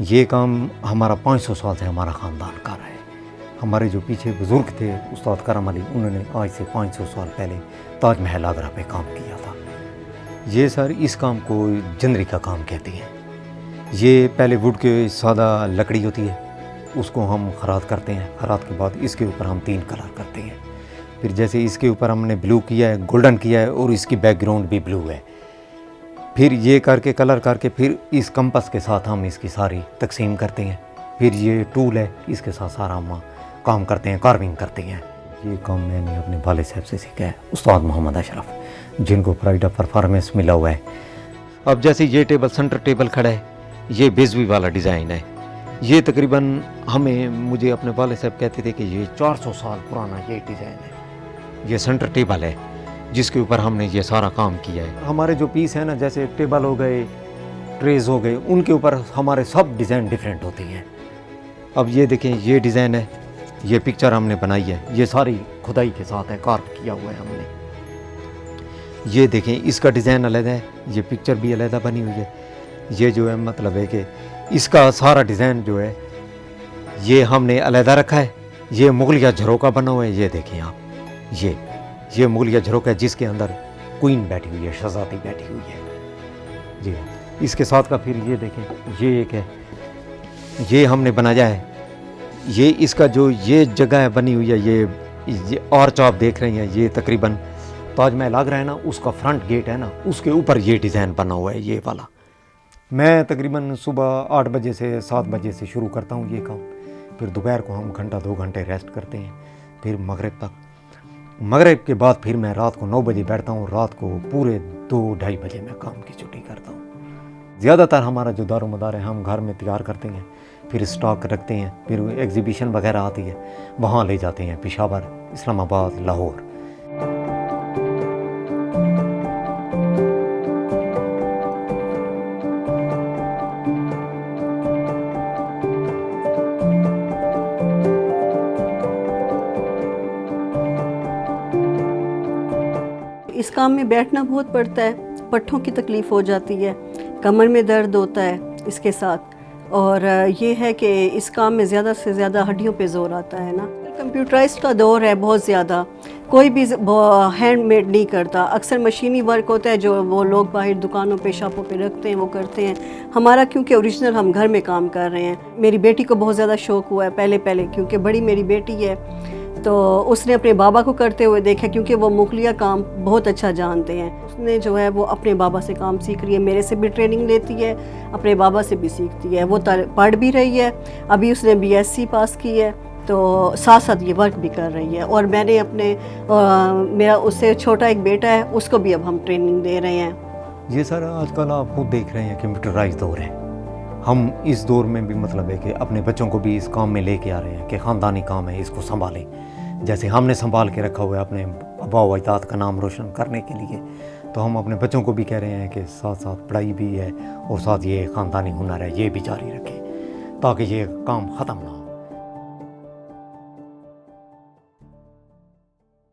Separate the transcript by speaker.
Speaker 1: یہ کام ہمارا 500 سال سے ہمارا خاندان کر رہا ہے. ہمارے جو پیچھے بزرگ تھے استاد کرم علی، انہوں نے آج سے 500 سال پہلے تاج محل آگرہ پہ کام کیا تھا. یہ سر اس کام کو جنری کا کام کہتے ہیں. یہ پہلے ووڈ کے سادہ لکڑی ہوتی ہے، اس کو ہم خرات کرتے ہیں. خرات کے بعد اس کے اوپر ہم 3 کلر کرتے ہیں. پھر جیسے اس کے اوپر ہم نے بلو کیا ہے، گولڈن کیا ہے، اور اس کی بیک گراؤنڈ بھی بلو ہے. پھر یہ کر کے کلر کر کے پھر اس کمپس کے ساتھ ہم اس کی ساری تقسیم کرتے ہیں. پھر یہ ٹول ہے، اس کے ساتھ سارا ہم کام کرتے ہیں، کارونگ کرتے ہیں. یہ کام میں نے اپنے والد صاحب سے سیکھا ہے، استاد محمد اشرف، جن کو پرائڈ آف پرفارمنس ملا ہوا ہے. اب جیسے یہ ٹیبل سینٹر ٹیبل کھڑا ہے، یہ بیزوی والا ڈیزائن ہے. یہ تقریباً مجھے اپنے والد صاحب کہتے تھے کہ یہ 400 سال پرانا یہ ڈیزائن ہے. یہ سینٹر ٹیبل ہے جس کے اوپر ہم نے یہ سارا کام کیا ہے. ہمارے جو پیس ہیں نا، جیسے ٹیبل ہو گئے، ٹریز ہو گئے، ان کے اوپر ہمارے سب ڈیزائن ڈیفرنٹ ہوتی ہیں. اب یہ دیکھیں، یہ ڈیزائن ہے، یہ پکچر ہم نے بنائی ہے، یہ ساری کھدائی کے ساتھ ہے، کارو کیا ہوا ہے ہم نے. یہ دیکھیں، اس کا ڈیزائن علیحدہ ہے، یہ پکچر بھی علیحدہ بنی ہوئی ہے. یہ جو ہے مطلب ہے کہ اس کا سارا ڈیزائن جو ہے یہ ہم نے علیحدہ رکھا ہے. یہ مغلیہ جھروکا بنا ہوا ہے. یہ دیکھیں آپ، یہ مغلیہ جھروکا ہے جس کے اندر کوئین بیٹھی ہوئی ہے، شہزادی بیٹھی ہوئی ہے. جی اس کے ساتھ کا پھر یہ دیکھیں، یہ ایک ہے، یہ ہم نے بنایا ہے. یہ اس کا جو یہ جگہ ہے بنی ہوئی ہے، یہ آرچ آپ دیکھ رہے ہیں، یہ تقریباً تاج محل آگرہ ہے نا، اس کا فرنٹ گیٹ ہے نا، اس کے اوپر یہ ڈیزائن بنا ہوا ہے، یہ والا. میں تقریباً صبح 8 بجے سے 7 بجے سے شروع کرتا ہوں یہ کام. پھر دوپہر کو ہم گھنٹہ 2 گھنٹے ریسٹ کرتے ہیں. پھر مغرب تک، مغرب کے بعد پھر میں رات کو 9 بجے بیٹھتا ہوں. رات کو پورے 2-2:30 بجے میں کام کی چھٹی کرتا ہوں. زیادہ تر ہمارا جو دار و مدار ہے ہم گھر میں تیار کرتے ہیں، پھر اسٹاک رکھتے ہیں. پھر ایگزیبیشن وغیرہ آتی ہے، وہاں لے جاتے ہیں، پشاور، اسلام آباد، لاہور.
Speaker 2: اس کام میں بیٹھنا بہت پڑتا ہے، پٹھوں کی تکلیف ہو جاتی ہے، کمر میں درد ہوتا ہے اس کے ساتھ. اور یہ ہے کہ اس کام میں زیادہ سے زیادہ ہڈیوں پہ زور آتا ہے نا. کمپیوٹرائزڈ کا دور ہے بہت زیادہ، کوئی بھی ہینڈ میڈ نہیں کرتا. اکثر مشینی ورک ہوتا ہے جو وہ لوگ باہر دکانوں پہ شاپوں پہ رکھتے ہیں، وہ کرتے ہیں. ہمارا کیونکہ اوریجنل ہم گھر میں کام کر رہے ہیں. میری بیٹی کو بہت زیادہ شوق ہوا ہے پہلے کیونکہ بڑی میری بیٹی ہے تو اس نے اپنے بابا کو کرتے ہوئے دیکھا، کیونکہ وہ مغلیہ کام بہت اچھا جانتے ہیں. اس نے جو ہے وہ اپنے بابا سے کام سیکھ رہی ہے، میرے سے بھی ٹریننگ لیتی ہے، اپنے بابا سے بھی سیکھتی ہے. وہ پڑھ بھی رہی ہے، ابھی اس نے BSc پاس کی ہے، تو ساتھ ساتھ یہ ورک بھی کر رہی ہے. اور میں نے میرا اس سے چھوٹا ایک بیٹا ہے، اس کو بھی اب ہم ٹریننگ دے رہے ہیں.
Speaker 1: یہ سر آج کل آپ خود دیکھ رہے ہیں کمپیوٹرائز دور ہے. ہم اس دور میں بھی مطلب ہے کہ اپنے بچوں کو بھی اس کام میں لے کے آ رہے ہیں کہ خاندانی کام ہے، اس کو سنبھالیں. جیسے ہم نے سنبھال کے رکھا ہوا ہے اپنے آبا و اجداد کا نام روشن کرنے کے لیے، تو ہم اپنے بچوں کو بھی کہہ رہے ہیں کہ ساتھ ساتھ پڑھائی بھی ہے اور ساتھ یہ خاندانی ہنر ہے، یہ بھی جاری رکھیں تاکہ یہ کام ختم نہ ہو.